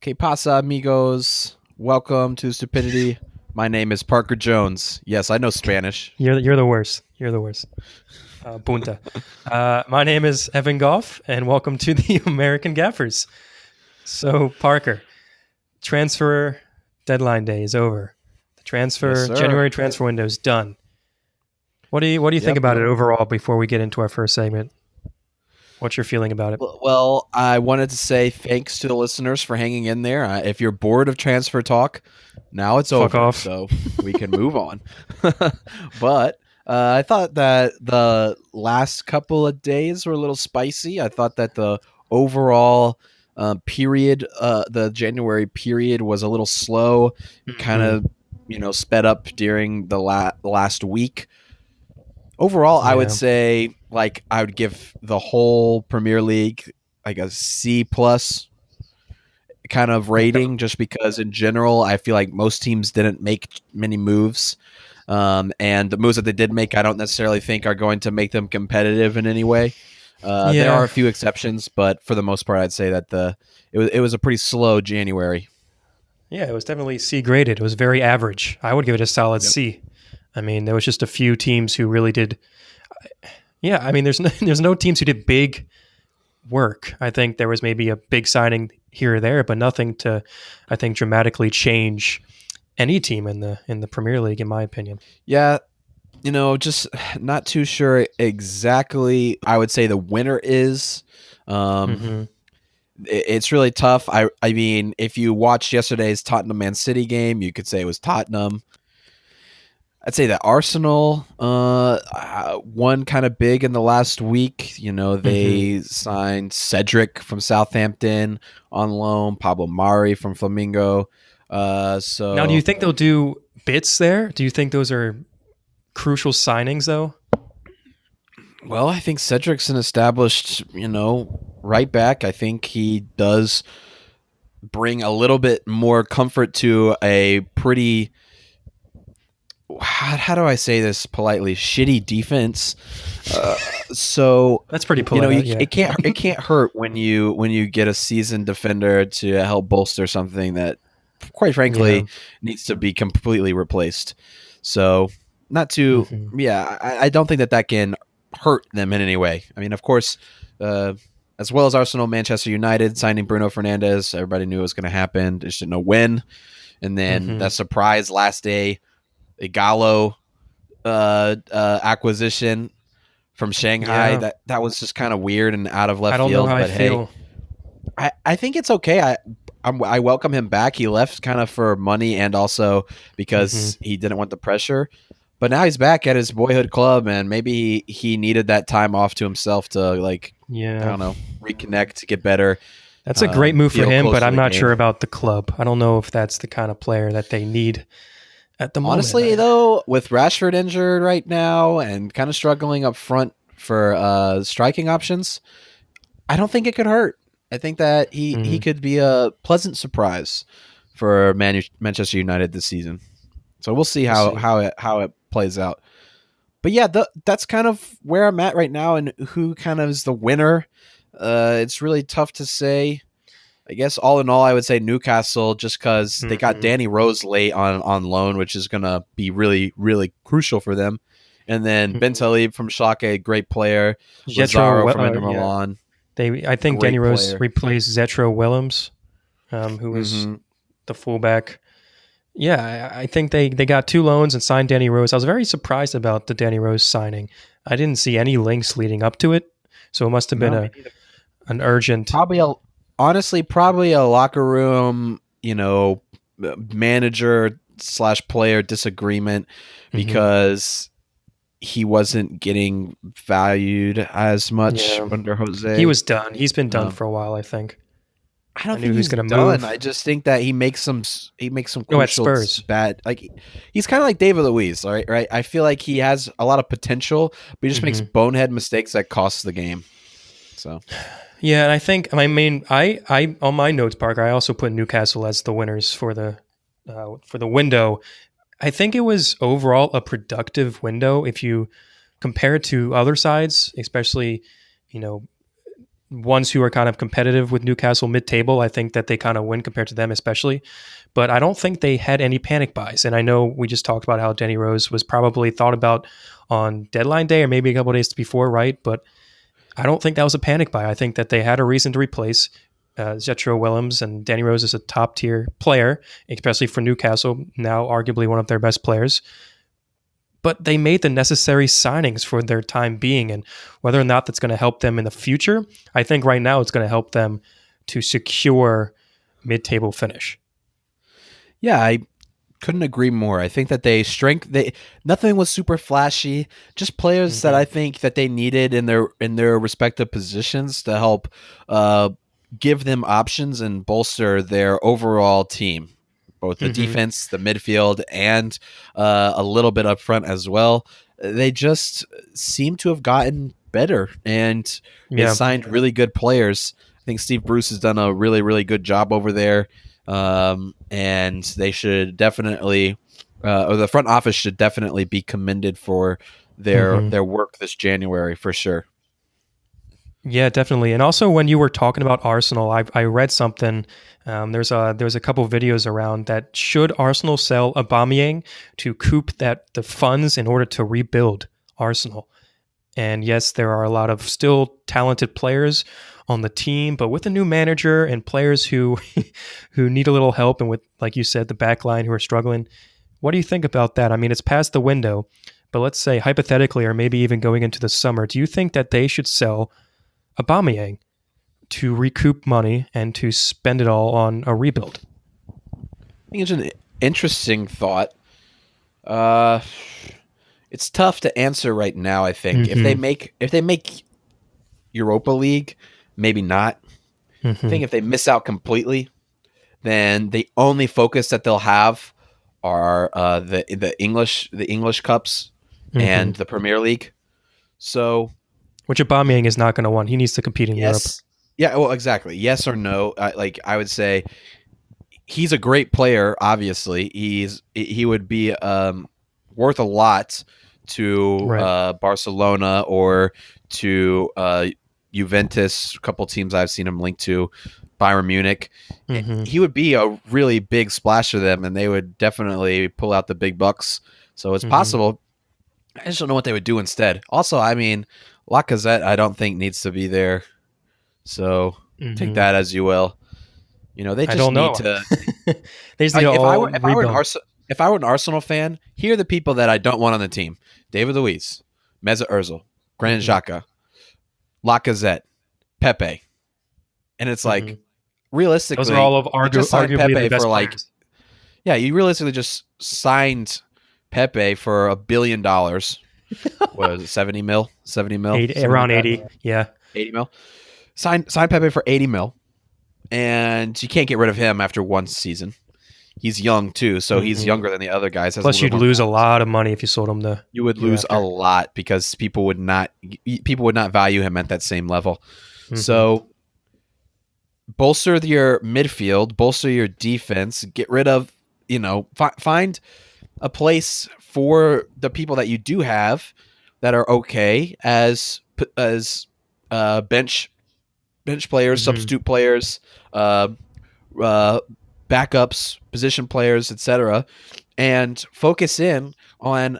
Que pasa, amigos? Welcome to Stupidity. My name is Parker Jones. Yes, I know Spanish. You're the worst. You're the worst. Punta. My name is Evan Goff, and welcome to the American Gaffers. So, Parker, transfer deadline day is over. The Yes, transfer sir. January transfer window is done. What do you think Yep. about it overall before we get into our first segment? What's your feeling about it? Well, I wanted to say thanks to the listeners for hanging in there. If you're bored of transfer talk, now it's Fuck over, off. so we can move on. But I thought that the last couple of days were a little spicy. I thought that the overall period, the January period, was a little slow. Kind Hmm. of, sped up during the last week. Overall, I would Yeah. say I would give the whole Premier League like a C plus kind of Okay. rating, just because in general I feel like most teams didn't make many moves, and the moves that they did make, I don't necessarily think are going to make them competitive in any way. There are Yeah. a few exceptions, but for the most part, I'd say that it was a pretty slow January. Yeah, it was definitely C graded. It was very average. I would give it a solid Yep. C. I mean, there was just a few teams who really did. Yeah, I mean, there's no, there's no teams who did big work. I think there was maybe a big signing here or there, but nothing to, I think, dramatically change any team in the Premier League, in my opinion. Yeah, just not too sure exactly. I would say the winner is. Um, Hmm. it's really tough. I mean, if you watched yesterday's Tottenham Man City game, you could say it was Tottenham. I'd say that Arsenal won kind of big in the last week. Hmm. They signed Cedric from Southampton on loan, Pablo Mari from Flamingo. Now, do you So think they'll do bits there? Do you think those are crucial signings, though? well, I think Cedric's an established, right back. I think he does bring a little bit more comfort to a pretty, how do I say this politely, shitty defense. So That's pretty polite, yeah. it can't hurt when you get a seasoned defender to help bolster something that, quite Yeah. frankly, needs to be completely replaced. So not too, Hmm. yeah, I don't think that can hurt them in any way. I mean, of course, uh, as well as Arsenal, Manchester United signing Bruno Fernandes, everybody knew it was going to happen. Just didn't know when. And then Hmm. that surprise last day, a Gallo acquisition from Shanghai. Yeah. That was just kind of weird and out of I left don't know field. how I But hey, feel. I think it's okay. I welcome him back. He left kind of for money and also Hmm. because he didn't want the pressure. But now he's back at his boyhood club, and maybe he needed that time off to himself to, I Yeah. don't know, reconnect, to get better, That's a great move for feel him, close but to I'm the not game. sure about the club. I don't know if that's the kind of player that they need at the moment. Honestly, though, with Rashford injured right now and kind of struggling up front for striking options, I don't think it could hurt. I think that he Mhm. could be a pleasant surprise for Manchester United this season. So we'll see We'll how see. how it plays out. But yeah, that's kind of where I'm at right now, and who kind of is the winner. It's really tough to say. I guess all in all, I would say Newcastle, just because they got Mhm. Danny Rose late on loan, which is gonna be really really crucial for them. And then Ben Mhm. Talib from Schalke, great player. Jetro, Lazaro from Inter yeah. Milan, I think Danny great Rose player. replaced Zetro Willems, who was Hmm. the fullback. Yeah, I think they got two loans and signed Danny Rose. I was very surprised about the Danny Rose signing. I didn't see any links leading up to it, so it must have been No, a me neither. an urgent. Probably a honestly probably a locker room, manager slash player disagreement, Mhm. because he wasn't getting valued as much Yeah, under he Jose. was done. He's been done Um, for a while, I think. I I don't knew think he was he's going to done. I move. just think that he makes some Oh, at crucial Spurs. bad, he's kind of like David Luiz, all right. I feel like he has a lot of potential, but he just makes Hmm. bonehead mistakes that cost the game. So Yeah, and I think I on my notes, Parker, I also put Newcastle as the winners for the window. I think it was overall a productive window if you compare it to other sides, especially you know ones who are kind of competitive with Newcastle mid-table. I think that they kind of win compared to them, especially. But I don't think they had any panic buys. And I know we just talked about how Denny Rose was probably thought about on deadline day or maybe a couple of days before, right? But I don't think that was a panic buy. I think that they had a reason to replace Zetro Willems, and Danny Rose is a top tier player, especially for Newcastle, now arguably one of their best players. But they made the necessary signings for their time being, and whether or not that's going to help them in the future, I think right now it's going to help them to secure mid-table finish. Yeah, I couldn't agree more. I think that they nothing was super flashy, just players that Mm-hmm. I think that they needed in their respective positions to help uh, give them options and bolster their overall team, both the Mm-hmm. defense, the midfield, and a little bit up front as well. They just seem to have gotten better, and they've Yeah. signed really good players. I think Steve Bruce has done a really, really good job over there, and they should definitely, or the front office should definitely be commended for Mm-hmm. their work this January for sure. Yeah, definitely. And also, when you were talking about Arsenal, I read something. There's a couple of videos around that should Arsenal sell Aubameyang to coop the funds in order to rebuild Arsenal. And yes, there are a lot of still talented players on the team, but with a new manager and players who who need a little help, and with, like you said, the back line who are struggling. What do you think about that? I mean, it's past the window, but let's say hypothetically, or maybe even going into the summer, do you think that they should sell Aubameyang to recoup money and to spend it all on a rebuild? I think it's an interesting thought. Uh, it's tough to answer right now. I think Mm-hmm. if they make Europa League, maybe not. I Mm-hmm. think if they miss out completely, then the only focus that they'll have are the English cups Mm-hmm. and the Premier League. So Which Aubameyang is not going to want. He needs to compete in Europe. yes, yeah, well, exactly. Yes or no? I would say he's a great player. Obviously, he would be worth a lot to Right. Barcelona or to Juventus. A couple teams I've seen him linked to, Bayern Munich. Mm-hmm. He would be a really big splash for them, and they would definitely pull out the big bucks. So it's Mm-hmm. possible. I just don't know what they would do instead. Also, I mean, Lacazette, I don't think needs to be there. So take Mm-hmm. that as you will. They I just don't need know. to. They just need to Like all rebuild. If I were an Arsenal fan, here are the people that I don't want on the team: David Luiz, Mesut Ozil, Granit Mm-hmm. Xhaka, Lacazette, Pepe, and it's Mm-hmm. like Those are all realistically, of you just signed arguably the Pepe for best like players. yeah, you realistically just signed Pepe for $1 billion. What was it, 70 mil, 70 mil, something like Around that, 80. Yeah. 80 mil. Sign Pepe for 80 mil, and you can't get rid of him after one season. He's young too, so he's Mm-hmm. younger than the other guys. Has a Plus, little you'd bit more lose a balance. lot of money if you sold him the You would year lose a after. lot because people would not value him at that same level. Mm-hmm. So bolster your midfield, bolster your defense, get rid of find a place for the people that you do have that are okay as bench players, Mm-hmm. substitute players, uh, uh, backups, position players, etc., and focus in on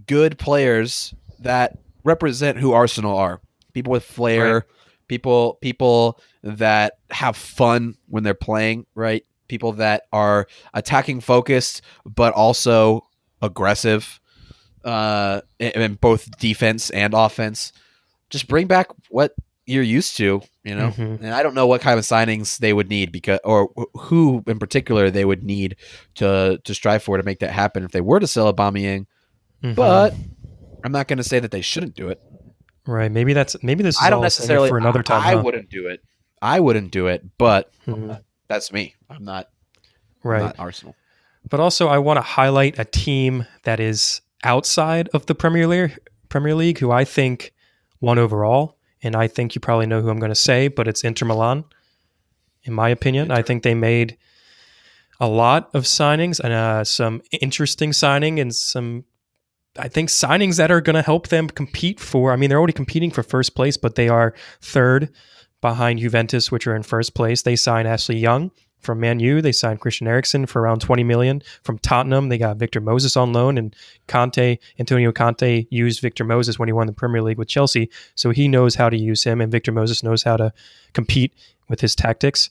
good players that represent who Arsenal are. People with Right. flair, people that have fun when they're playing, right? People that are attacking focused but also aggressive in both defense and offense. Just bring back what you're used to. Mm-hmm. And I don't know what kind of signings they would need because, or who in particular they would need to strive for to make that happen if they were to sell Aubameyang. But Mm-hmm. I'm not going to say that they shouldn't do it. Right. Maybe this is I don't all saving it necessarily. for another time, I huh? wouldn't do it. I wouldn't do it, but Mm-hmm. that's me. I'm not. I'm Right. not Arsenal. But also, I want to highlight a team that is outside of the Premier League, who I think won overall, and I think you probably know who I'm going to say, but it's Inter Milan. In my opinion, I Inter. think they made a lot of signings and some interesting signing and some, I think, signings that are going to help them compete for. I mean, they're already competing for first place, but they are third behind Juventus, which are in first place. They signed Ashley Young from Man U. They signed Christian Eriksen for around 20 million. From Tottenham, they got Victor Moses on loan, and Antonio Conte used Victor Moses when he won the Premier League with Chelsea, so he knows how to use him, and Victor Moses knows how to compete with his tactics.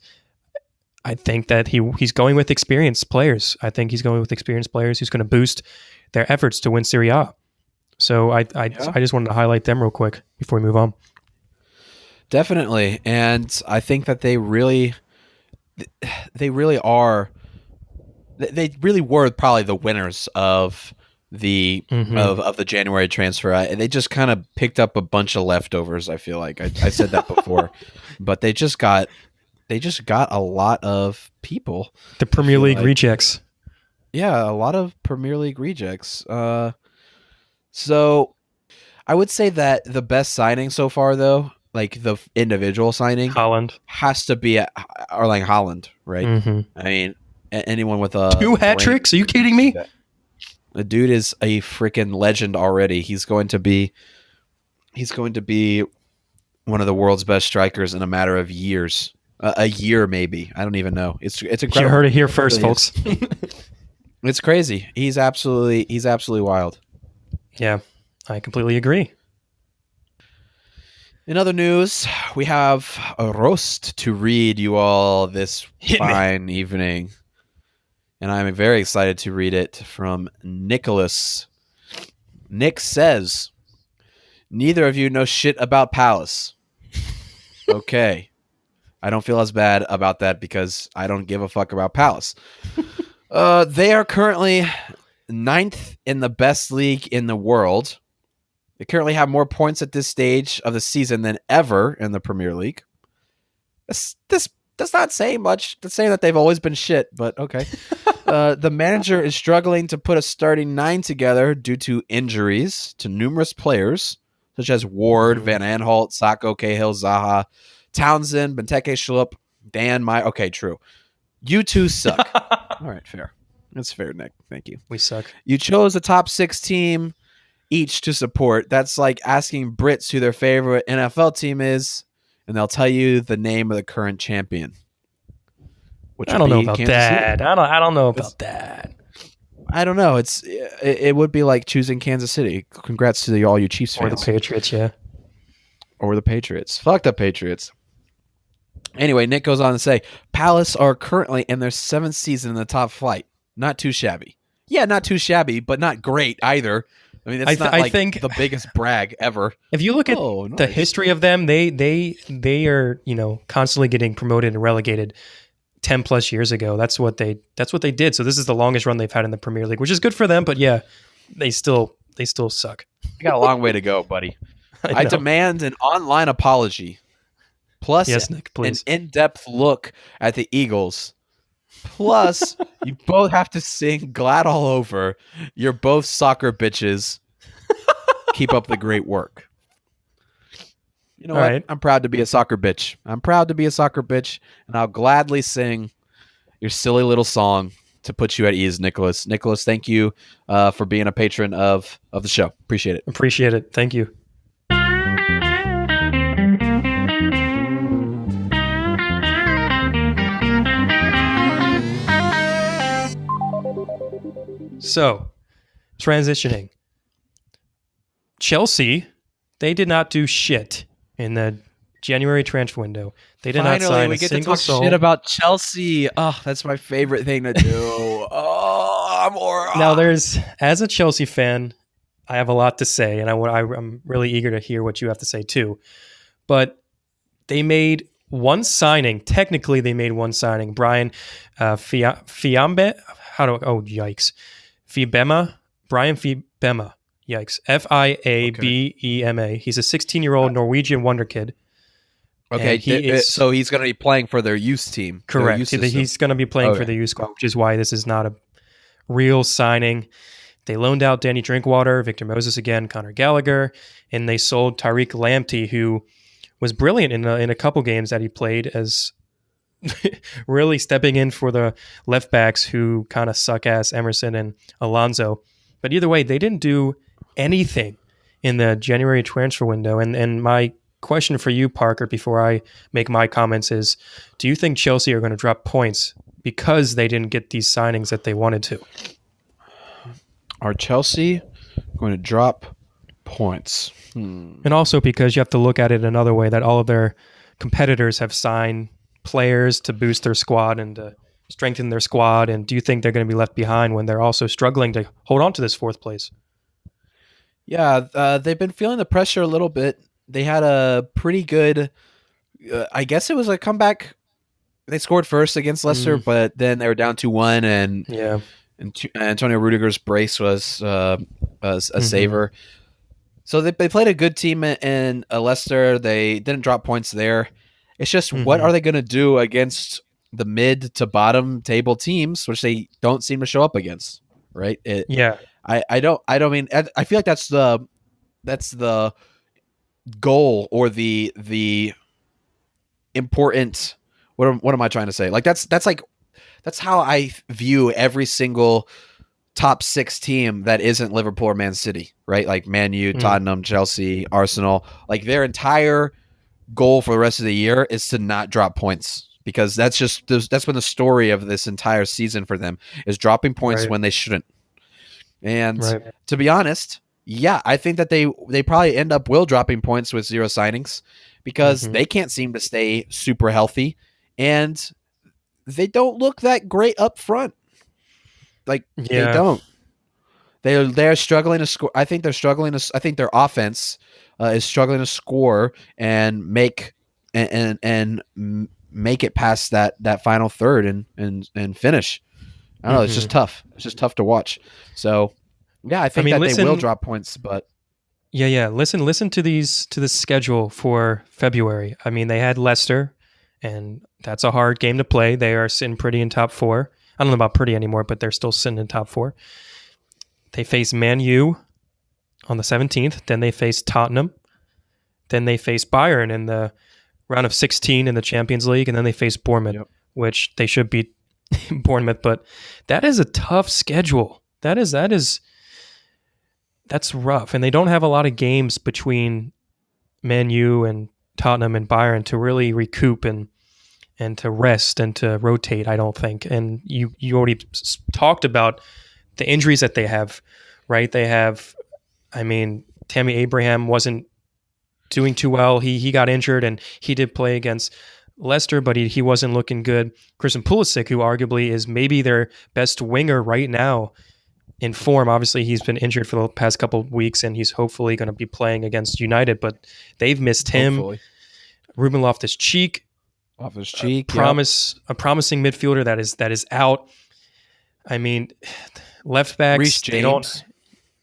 I think that he's going with experienced players. I think he's going with experienced players who's going to boost their efforts to win Serie A. So I just wanted to highlight them real quick before we move on. Definitely, and I think that they really are. They really were probably the winners of the of the January transfer. They just kind of picked up a bunch of leftovers. I feel like I said that before, but they just got a lot of people. The Premier League rejects. Yeah, a lot of Premier League rejects. So I would say that the best signing so far, though, like the individual signing, Haaland has to be Erling Haaland, right? I mean, anyone with a 2 hat tricks? Are you kidding me? The dude is a freaking legend already. He's going to be one of the world's best strikers in a matter of years. A year, maybe. I don't even know. It's incredible. You heard it here first, folks. It's crazy. He's absolutely wild. Yeah, I completely agree. In other news, we have a roast to read you all this fine evening. And I'm very excited to read it from Nicholas. Nick says, "Neither of you know shit about Palace." Okay. I don't feel as bad about that because I don't give a fuck about Palace. They are currently 9th in the best league in the world. They currently have more points at this stage of the season than ever in the Premier League. This does not say much. It's saying that they've always been shit, but okay. The manager is struggling to put a starting 9 together due to injuries to numerous players, such as Ward, Van Aanholt, Sacco, Cahill, Zaha, Townsend, Benteke, Schlupp, Dan, Okay, true. You two suck. All right, fair. That's fair, Nick. Thank you. We suck. You chose a top 6 team each to support. That's like asking Brits who their favorite NFL team is, and they'll tell you the name of the current champion. I don't know about that. I don't know about that. I don't know. It would be like choosing Kansas City. Congrats to all you Chiefs fans. Or the Patriots, yeah. Or the Patriots. Fuck the Patriots. Anyway, Nick goes on to say, Palace are currently in their 7th season in the top flight. Not too shabby. Yeah, not too shabby, but not great either. I mean, it's not like the biggest brag ever. If you look at the history of them, they are, constantly getting promoted and relegated 10 plus years ago. That's what they did. So this is the longest run they've had in the Premier League, which is good for them, but yeah, they still suck. You got a long way to go, buddy. I demand an online apology. Plus yes, Nick, please. An in-depth look at the Eagles. Plus, you both have to sing Glad All Over. You're both soccer bitches. Keep up the great work. You know what? Right. I'm proud to be a soccer bitch. And I'll gladly sing your silly little song to put you at ease, Nicholas. Nicholas, thank you for being a patron of the show. Appreciate it. Appreciate it. Thank you. So, transitioning. Chelsea, they did not do shit in the January transfer window. They did not sign a single soul. Shit about Chelsea. Oh, that's my favorite thing to do. Now, as a Chelsea fan, I have a lot to say, and I'm really eager to hear what you have to say too. But they made one signing. Technically, they made one signing. Brian Fiambe. Yikes. Fibema. Brian Fibema. Yikes. Fiabema. He's a 16-year-old Norwegian wonder kid. Okay, so he's going to be playing for their youth team. Correct. He's going to be playing for the youth squad, which is why this is not a real signing. They loaned out Danny Drinkwater, Victor Moses again, Conor Gallagher, and they sold Tariq Lamptey, who was brilliant in a couple games that he played as really stepping in for the left backs who kind of suck ass Emerson and Alonso. But either way, they didn't do anything in the January transfer window. And my question for you, Parker, before I make my comments is, do you think Chelsea are going to drop points because they didn't get these signings that they wanted to? Are Chelsea going to drop points? And also because you have to look at it another way, that all of their competitors have signed players to boost their squad and to strengthen their squad. And do you think they're going to be left behind when they're also struggling to hold on to this fourth place? Yeah, they've been feeling the pressure a little bit. They had a pretty good, I guess it was a comeback. They scored first against Leicester, Mm, but then they were down 2-1, yeah. and Antonio Rudiger's brace was a Hmm. saver. So they played a good team in Leicester. They didn't drop points there. It's just what Hmm. are they going to do against the mid to bottom table teams, which they don't seem to show up against, right? Yeah. I don't mean I feel like that's the goal or the important what am I trying to say? Like that's how I view every single top six team that isn't Liverpool or Man City, right? Like Man U, Mm, Tottenham, Chelsea, Arsenal. Like their entire goal for the rest of the year is to not drop points because that's been the story of this entire season for them is dropping points right. when they shouldn't. And Right. to be honest, yeah, I think that they probably end up will dropping points with zero signings because Hmm. they can't seem to stay super healthy and they don't look that great up front. Like they Yeah. don't. They're struggling to score. I think they're struggling to. I think their offense is struggling to score and make it past that final third and finish. I don't know. It's just Hmm. tough. It's just tough to watch. So yeah, I I think mean, that they will listen. drop points, but Yeah, yeah. Listen to the schedule for February. I mean, they had Leicester, and that's a hard game to play. They are sitting pretty in top four. I don't know about pretty anymore, but they're still sitting in top four. They face Man U on the 17th. Then they face Tottenham. Then they face Bayern in the round of 16 in the Champions League, and then they face Bournemouth, yep, which they should beat Bournemouth. But that is a tough schedule. That's rough, and they don't have a lot of games between Man U and Tottenham and Bayern to really recoup and to rest and to rotate. I don't think. And you already talked about the injuries that they have, right? They have. I mean, Tammy Abraham wasn't doing too well. He got injured and he did play against Leicester, but he wasn't looking good. Christian Pulisic, who arguably is maybe their best winger right now in form. Obviously, he's been injured for the past couple of weeks, and he's hopefully going to be playing against United. But they've missed him. hopefully Ruben Loftus-Cheek, off his cheek. Yep, a promising midfielder that is out. I mean, left Reece backs they don't. James,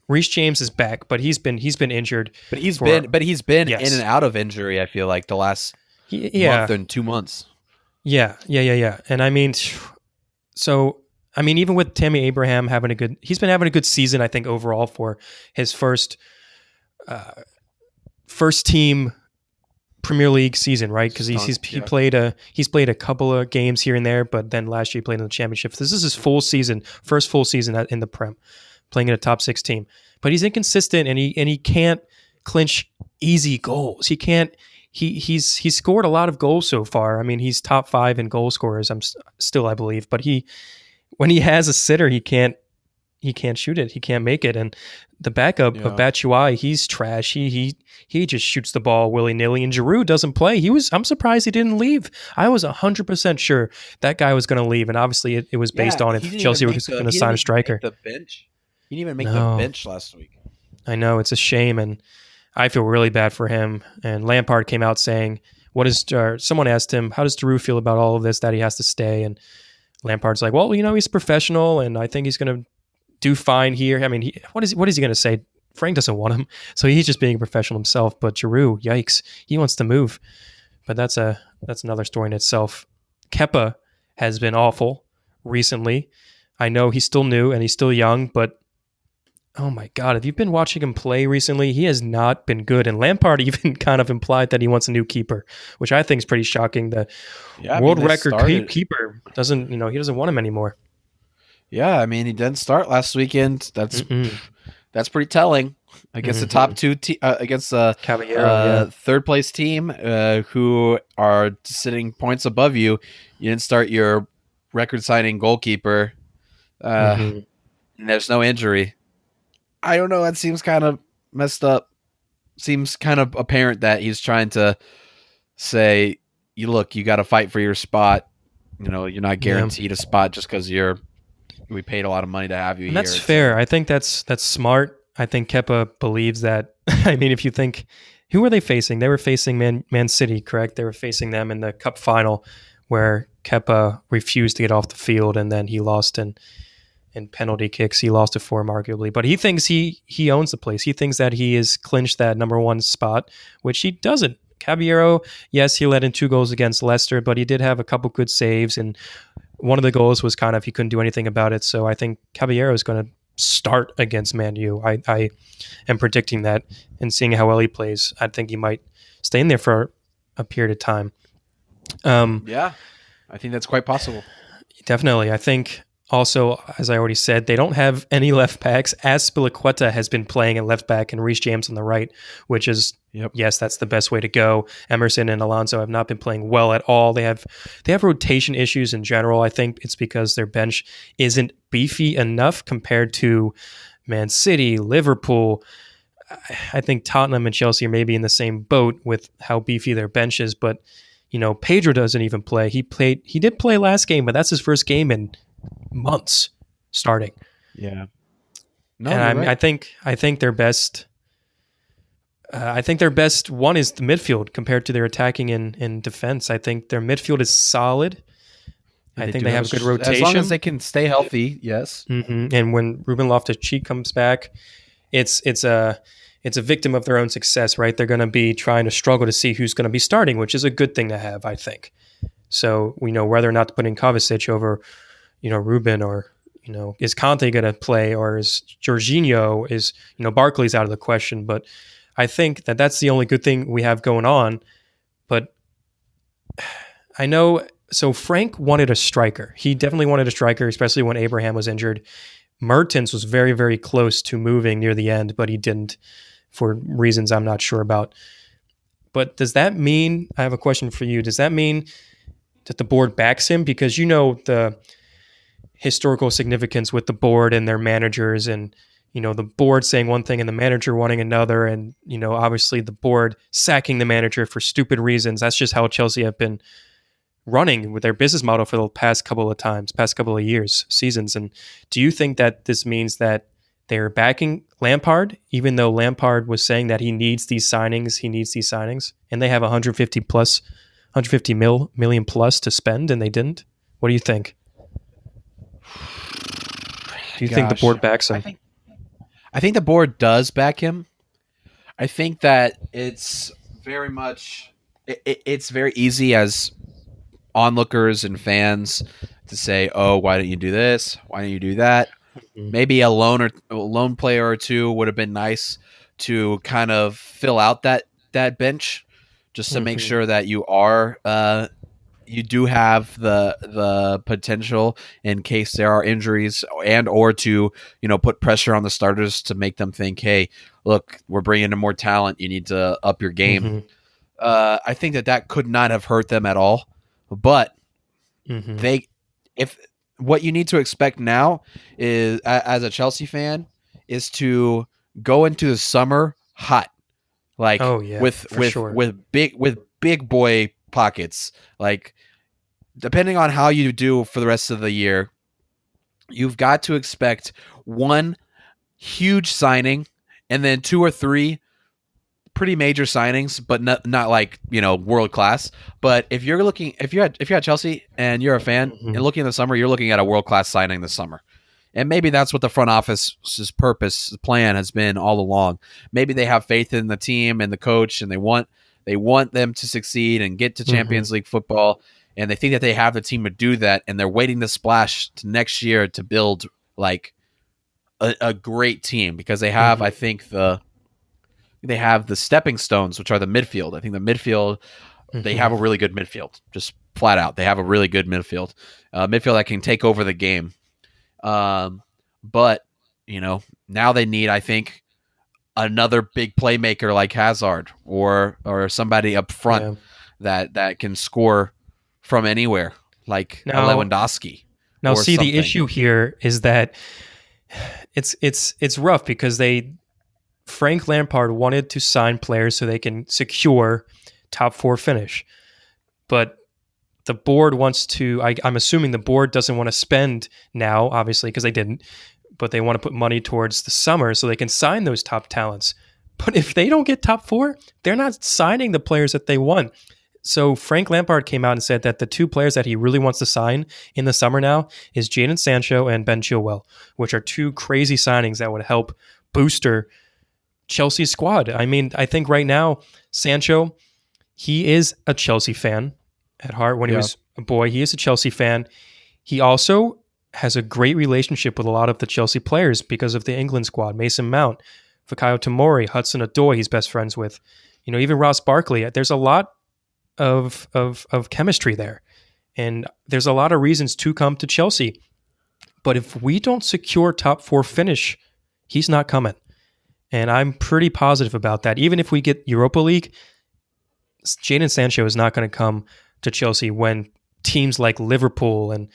Reece James is back, but he's been injured but he's for been but he's been in and yes, out of injury. I feel like the last yeah, month and 2 months. yeah. And I mean, so I mean, even with Tammy Abraham he's been having a good season. I think overall for his uh, first team Premier League season, right? Because Yeah, he's played a couple of games here and there, but then last year he played in the championship. This is his first full season in the Prem, playing in a top six team. But he's inconsistent and he can't clinch easy goals. He can't. He's scored a lot of goals so far. I mean, he's top five in goal scorers. Still, I believe, but when he has a sitter, he can't shoot it. He can't make it. And the backup of yeah. Batshuayi, he's trash. He just shoots the ball willy nilly. And Giroud doesn't play. I'm surprised he didn't leave. I was 100% sure that guy was going to leave, and obviously it was based Yeah, on he if didn't even Chelsea make was the going to he didn't sign a even make striker. the bench. He didn't even make the No, bench last week. I know it's a shame, and I feel really bad for him. And Lampard came out saying, "What is?" Someone asked him, "How does Giroud feel about all of this? That he has to stay?" And Lampard's like, "Well, he's a professional, and I think he's going to do fine here." I mean, what is he going to say? Frank doesn't want him, so he's just being a professional himself. But Giroud, yikes, he wants to move. But that's another story in itself. Kepa has been awful recently. I know he's still new and he's still young, but oh my God, have you been watching him play recently? He has not been good. And Lampard even kind of implied that he wants a new keeper, which I think is pretty shocking. The Yeah, I mean world they record started. keeper he doesn't want him anymore. Yeah, I mean he didn't start last weekend. That's Mm-mm. that's pretty telling. against the top Hmm. two against the Caballero, yeah. third place team who are sitting points above you. You didn't start your record signing goalkeeper. Uh, Hmm. and there's no injury. I don't know. That seems kind of messed up. Seems kind of apparent that he's trying to say, "You look, you got to fight for your spot. You know, you're not Yeah. guaranteed a spot just because we paid a lot of money to have you And here." that's It's like, fair. I think that's smart. I think Kepa believes that. I mean, if you think, who were they facing? They were facing Man City, correct? They were facing them in the cup final, where Kepa refused to get off the field, and then he lost in penalty kicks. He lost to form, arguably, but he thinks he owns the place. He thinks that he has clinched that number one spot, which he doesn't. Caballero, yes, he let in 2 goals against Leicester, but he did have a couple good saves, and one of the goals was kind of he couldn't do anything about it. So I think Caballero is going to start against Man U. I am predicting that, and seeing how well he plays, I think he might stay in there for a period of time. Um, yeah, I think that's quite possible. Definitely. I think also, as I already said, they don't have any left backs. As Spilicueta has been playing at left back and Reece James on the right, which is, Yep. yes, that's the best way to go. Emerson and Alonso have not been playing well at all. They have rotation issues in general. I think it's because their bench isn't beefy enough compared to Man City, Liverpool. I think Tottenham and Chelsea are maybe in the same boat with how beefy their bench is, but Pedro doesn't even play. He did play last game, but that's his first game in months starting. Yeah. No, And you're right. I think their best. I think their best one is the midfield compared to their attacking and defense. I think their midfield is solid. I They think do they have have a good as long as rotation. they can stay healthy. Yes. And when Ruben Loftus-Cheek comes back, it's it's a it's a victim of their own success, right? They're going to be trying to struggle to see who's going to be starting, which is a good thing to have, I think. So we know whether or not to put in Kovacic over, Ruben, or is Conte going to play, or is Jorginho, is Barkley's out of the question. But I think that that's the only good thing we have going on. But I know. So Frank wanted a striker. He definitely wanted a striker, especially when Abraham was injured. Mertens was very, very close to moving near the end, but he didn't for reasons I'm not sure about. But does that mean, I have a question for you, does that mean that the board backs him? Because the historical significance with the board and their managers, and the board saying one thing and the manager wanting another, and obviously the board sacking the manager for stupid reasons. That's just how Chelsea have been running with their business model for the past couple of years, seasons. And do you think that this means that they're backing Lampard, even though Lampard was saying that he needs these signings, and they have 150 million plus to spend, and they didn't? What do you think? Do you think the Gosh, board backs I him? think I think the board does back him. I think that it's very much it's very easy as onlookers and fans to say, "Oh, why don't you do this? Why don't you do that?" Maybe a lone player or two would have been nice to kind of fill out that bench, just to make Mm-hmm. sure that you do have the potential in case there are injuries, and or to put pressure on the starters to make them think, hey, look, we're bringing in more talent, you need to up your game. Mm-hmm. I think that could not have hurt them at all, but Mm-hmm. they if what you need to expect now is as a Chelsea fan is to go into the summer hot, like Oh yeah, for sure. with big boy pockets. Like, depending on how you do for the rest of the year, you've got to expect one huge signing and then two or three pretty major signings, but not like world class. But if you're at Chelsea and you're a fan Mm-hmm. and looking in the summer, you're looking at a world class signing this summer. And maybe that's what the front office's plan has been all along. Maybe they have faith in the team and the coach, and they want them to succeed and get to Mm-hmm. Champions League football, and they think that they have the team to do that, and they're waiting to splash to next year to build like a great team, because I Mm-hmm. think they have the stepping stones, which are the midfield. I think the midfield, they Mm-hmm. have a really good midfield, just flat out. They have a really good midfield that can take over the game. But now they need, I think, another big playmaker like Hazard or somebody up front Yeah. that can score from anywhere like a Now, Lewandowski now, or see, the something. issue here is that it's rough because Frank Lampard wanted to sign players so they can secure top four finish, but the board wants to. I'm assuming the board doesn't want to spend now, obviously, because they didn't, but they want to put money towards the summer so they can sign those top talents. But if they don't get top four, they're not signing the players that they want. So Frank Lampard came out and said that the two players that he really wants to sign in the summer now is Jadon Sancho and Ben Chilwell, which are two crazy signings that would help booster Chelsea's squad. I mean, I think right now Sancho, he is a Chelsea fan at heart. When he Yeah. was a boy, he is a Chelsea fan. He also has a great relationship with a lot of the Chelsea players because of the England squad. Mason Mount, Fikayo Tomori, Hudson Odoi, he's best friends with. Even Ross Barkley. There's a lot of chemistry there. And there's a lot of reasons to come to Chelsea. But if we don't secure top four finish, he's not coming. And I'm pretty positive about that. Even if we get Europa League, Jadon Sancho is not going to come to Chelsea when teams like Liverpool and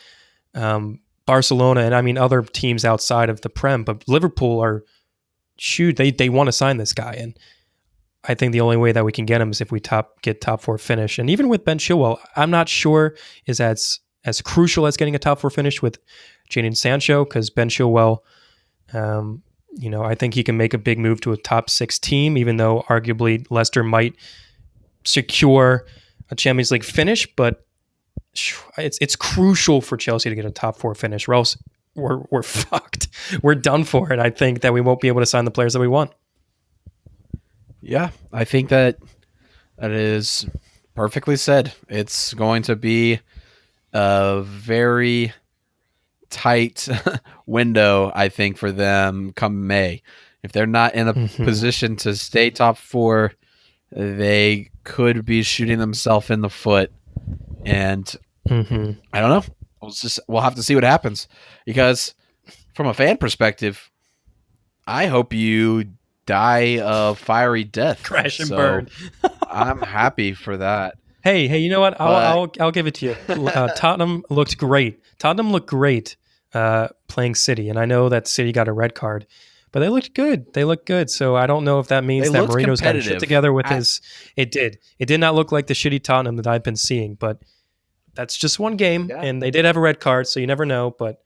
Barcelona, and I mean other teams outside of the Prem, but Liverpool are they want to sign this guy, and I think the only way that we can get him is if we get top four finish. And even with Ben Chilwell, I'm not sure is as crucial as getting a top four finish with Jadon Sancho, because Ben Chilwell, I think he can make a big move to a top six team, even though arguably Leicester might secure a Champions League finish, but it's crucial for Chelsea to get a top four finish, or else we're fucked. We're done for, and I think that we won't be able to sign the players that we want. Yeah, I think that is perfectly said. It's going to be a very tight window, I think, for them come May. If they're not in a position to stay top four, they could be shooting themselves in the foot. And I don't know. We'll have to see what happens, because from a fan perspective, I hope you die a fiery death. Crash and burn. I'm happy for that. Hey, you know what? I'll give it to you. Tottenham looked great. Tottenham looked great playing City, and I know that City got a red card, but they looked good. They looked good. So I don't know if that means that Mourinho's got his shit together with his. It did. It did not look like the shitty Tottenham that I've been seeing, but that's just one game, and they did have a red card, so you never know. But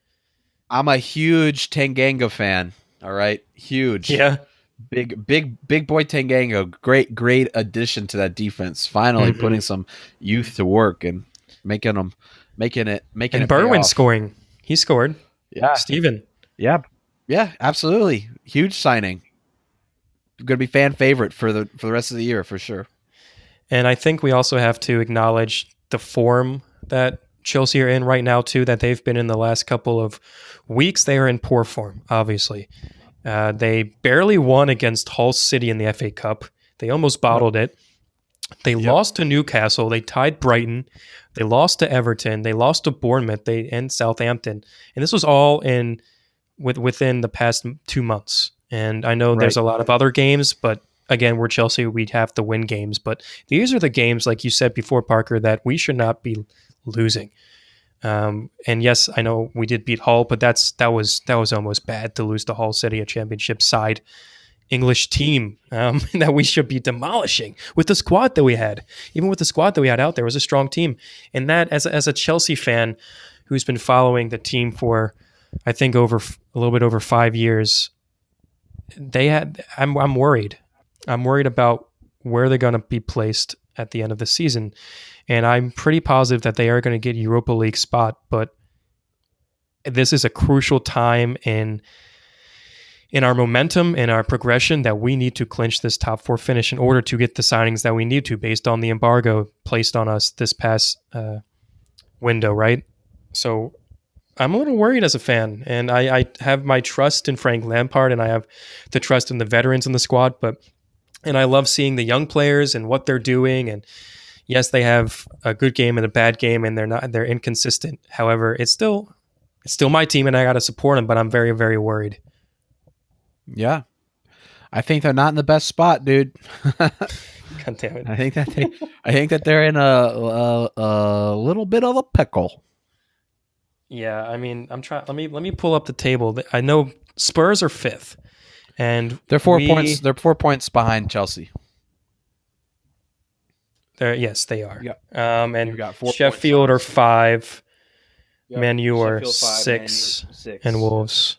I'm a huge Tanganga fan. All right, huge. Yeah. Big boy Tanganga, great addition to that defense. Finally putting some youth to work and making it. And Berwin scoring, he scored. Yeah, Steven. Yeah, absolutely, huge signing. Going to be fan favorite for the rest of the year for sure. And I think we also have to acknowledge the form that Chelsea are in right now too. That they've been in the last couple of weeks. They are in poor form, obviously. They barely won against Hull City in the FA Cup. They almost bottled it. They lost to Newcastle. They tied Brighton. They lost to Everton. They lost to Bournemouth. And Southampton. And this was all within the past 2 months. And I know there's a lot of other games, but again, we're Chelsea. We'd have to win games. But these are the games, like you said before, Parker, that we should not be losing. And yes, I know we did beat Hull, but that was almost bad to lose to Hull City, a championship side English team that we should be demolishing with the squad that we had. Even with the squad that we had out there, it was a strong team. And that, as a Chelsea fan who's been following the team for, I think, over a little bit over 5 years, I'm worried. I'm worried about where they're going to be placed at the end of the season. And I'm pretty positive that they are going to get Europa League spot, but this is a crucial time in our momentum, in our progression, that we need to clinch this top four finish in order to get the signings that we need to, based on the embargo placed on us this past window, right? So I'm a little worried as a fan, and I have my trust in Frank Lampard, and I have the trust in the veterans in the squad, and I love seeing the young players and what they're doing. And yes, they have a good game and a bad game, and they're inconsistent. However, it's still my team, and I got to support them. But I'm very, very worried. Yeah, I think they're not in the best spot, dude. God damn it. I think that they, I think that they're in a little bit of a pickle. Yeah, I mean, I'm trying. Let me pull up the table. I know Spurs are fifth, and They're 4 points. They're 4 points behind Chelsea. they're yes, they are. Yeah, you And got 4 points on Sheffield are us. five, Yep, Man U are Sheffield 5, Man U six, and 6. Yep. Wolves.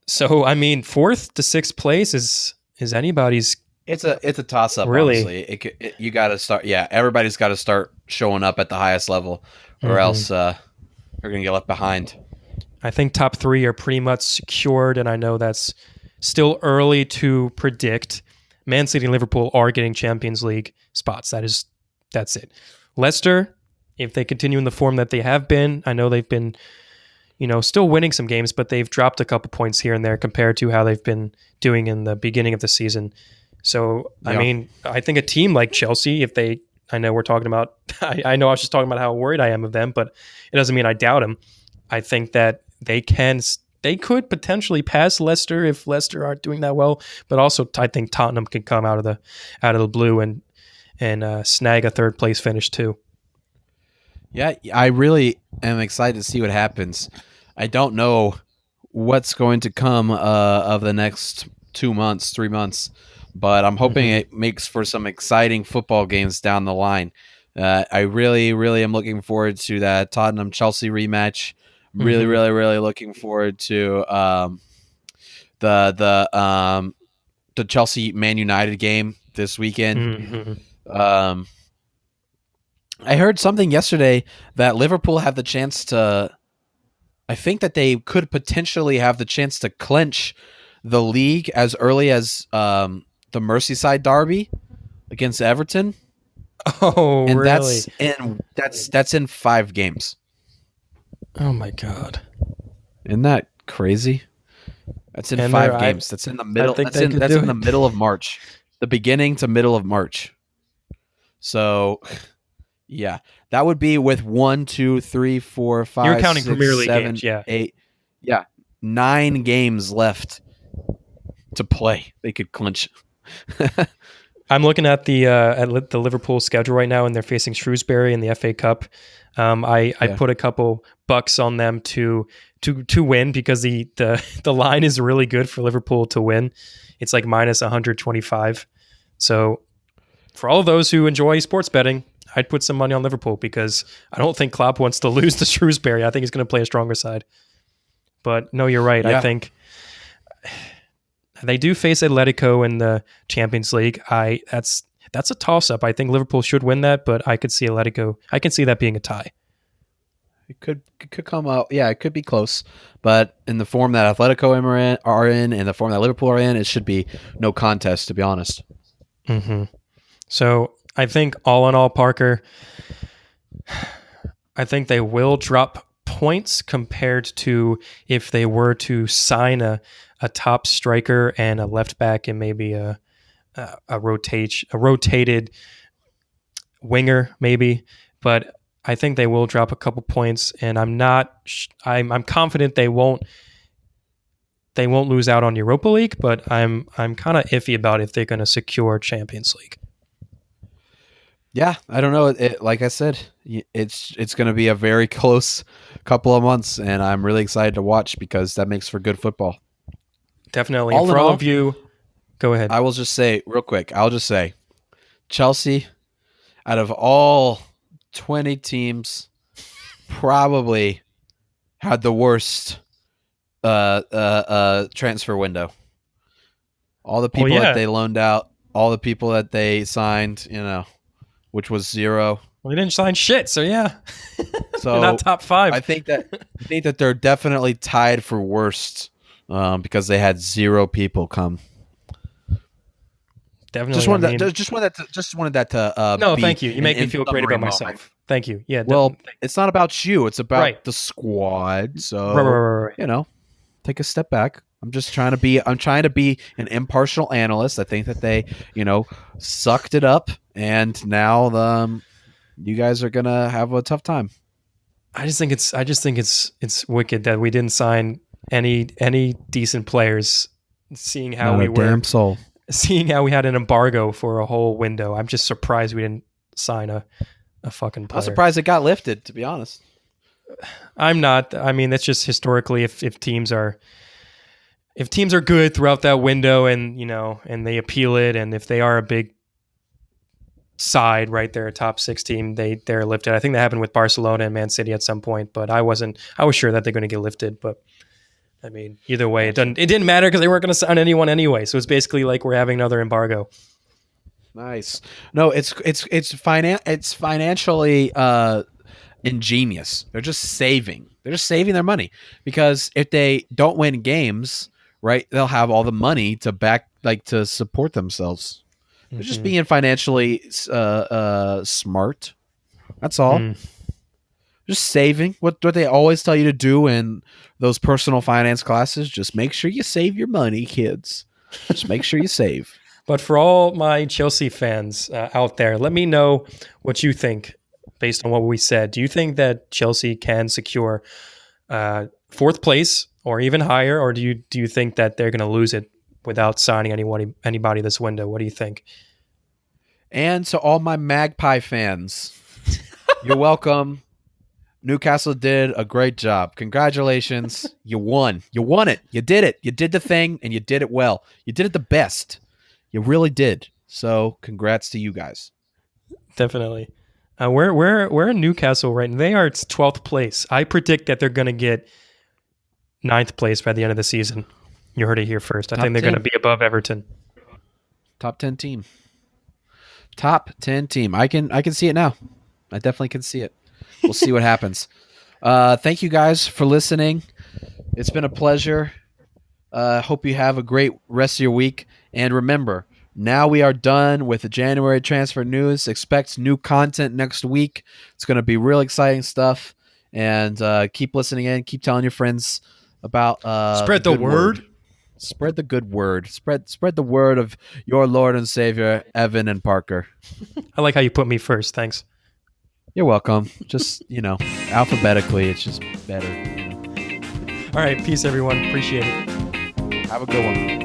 So I mean, fourth to sixth place is anybody's It's a toss up, really. honestly. You got to start. Yeah, everybody's got to start showing up at the highest level, or Hmm. else they're gonna get left behind. I think top three are pretty much secured, and I know that's still early to predict. Man City and Liverpool are getting Champions League spots. That's it. Leicester, if they continue in the form that they have been, I know they've been, still winning some games, but they've dropped a couple points here and there compared to how they've been doing in the beginning of the season. So, I Yeah, mean, I think a team like Chelsea, if they, I know we're talking about, I know I was just talking about how worried I am of them, but it doesn't mean I doubt them. I think that they could potentially pass Leicester if Leicester aren't doing that well, but also I think Tottenham can come out of the blue and snag a third place finish too. yeah. I really am excited to see what happens. I don't know what's going to come of the next 2 months, 3 months, but I'm hoping Hmm. it makes for some exciting football games down the line. I really, really am looking forward to that Tottenham Chelsea rematch. I'm really, Hmm. really, really looking forward to the the um, the Chelsea Man United game this weekend. Hmm. Um, I heard something yesterday that Liverpool have the chance to. I think that they could potentially have the chance to clinch the league as early as the Merseyside derby against Everton, Oh, and really? that's in 5 games. Oh my god! Isn't that crazy? That's in And there, five I games. That's in the I middle. think they could That's do in the it. middle of March, the beginning to middle of March. So yeah, that would be with one, two, three, four, You're five, counting six, Premier League games, seven, yeah. 8. Yeah, 9 games left to play. They could clinch. I'm looking at the Liverpool schedule right now, and they're facing Shrewsbury in the FA Cup. I Yeah. put a couple bucks on them to win because the line is really good for Liverpool to win. It's like minus 125. So for all of those who enjoy sports betting, I'd put some money on Liverpool because I don't think Klopp wants to lose to Shrewsbury. I think he's going to play a stronger side. But no, you're right. I Yeah. think they do face Atletico in the Champions League. That's a toss up. I think Liverpool should win that, but I could see Atletico. I can see that being a tie. It could come out. Yeah, it could be close, but in the form that Atletico are in, and the form that Liverpool are in, it should be no contest. To be honest. Hmm. So I think all in all, Parker, I think they will drop points compared to if they were to sign a top striker and a left back and maybe a rotated winger maybe, but I think they will drop a couple points, and I'm not. I'm confident they won't lose out on Europa League, but I'm kind of iffy about if they're going to secure Champions League. Yeah, I don't know. Like I said, it's going to be a very close couple of months, and I'm really excited to watch because that makes for good football. Definitely, and All for in all of all, you, go ahead. I will just say real quick. I'll just say Chelsea, out of all 20 teams, probably had the worst transfer window. All the Well, people that yeah, they loaned out, all the people that they signed, which was zero. well, they didn't sign shit, so yeah, they're not So top five. I think that they're definitely tied for worst because they had zero people come. Definitely, I mean, Just wanted that to no, be thank you. You an make me in feel great summary about moment. myself. Thank you. Yeah, Well, it's not about you; it's right. about the squad. Right, right, So right, right. take a step back. I'm trying to be an impartial analyst. I think that they, sucked it up, and now you guys are gonna have a tough time. I just think it's wicked that we didn't sign any decent players Seeing how Not we a damn soul. seeing how we had an embargo for a whole window, I'm just surprised we didn't sign a fucking I'm player. surprised it got lifted, to be honest. I'm not. I mean, that's just historically if teams are good throughout that window and and they appeal it, and if they are a big side, right, they're a top 6 team, they're lifted. I think that happened with Barcelona and Man City at some point, but I was sure that they're going to get lifted. But I mean, either way, Gotcha. it didn't matter because they weren't going to sign anyone anyway. So it's basically like we're having another embargo. Nice. No, it's financially ingenious. They're just saving. They're just saving their money because if they don't win games, right, they'll have all the money to to support themselves. They're just being financially smart. That's all. Mm. Just saving. What they always tell you to do in those personal finance classes, just make sure you save your money, kids. Just make sure you save. But for all my Chelsea fans out there, let me know what you think based on what we said. Do you think that Chelsea can secure 4th place or even higher, or do you think that they're going to lose it without signing anybody this window? What do you think? And to all my Magpie fans, you're welcome. Newcastle did a great job. Congratulations. You won. You won it. You did it. You did the thing, and you did it well. You did it the best. You really did. So congrats to you guys. Definitely. We're in Newcastle right now. They are 12th place. I predict that they're going to get 9th place by the end of the season. You heard it here first. I think they're going to be above Everton. Top 10 team. Top 10 team. I can see it now. I definitely can see it. We'll see what happens. Thank you guys for listening. It's been a pleasure. Hope you have a great rest of your week. And remember, now we are done with the January transfer news. Expect new content next week. It's going to be real exciting stuff. And keep listening in. Keep telling your friends about Spread the word. Spread the good word. Spread the word of your Lord and Savior, Evan and Parker. I like how you put me first. Thanks. You're welcome. Just, alphabetically, it's just better. All right. Peace, everyone. Appreciate it. Have a good one.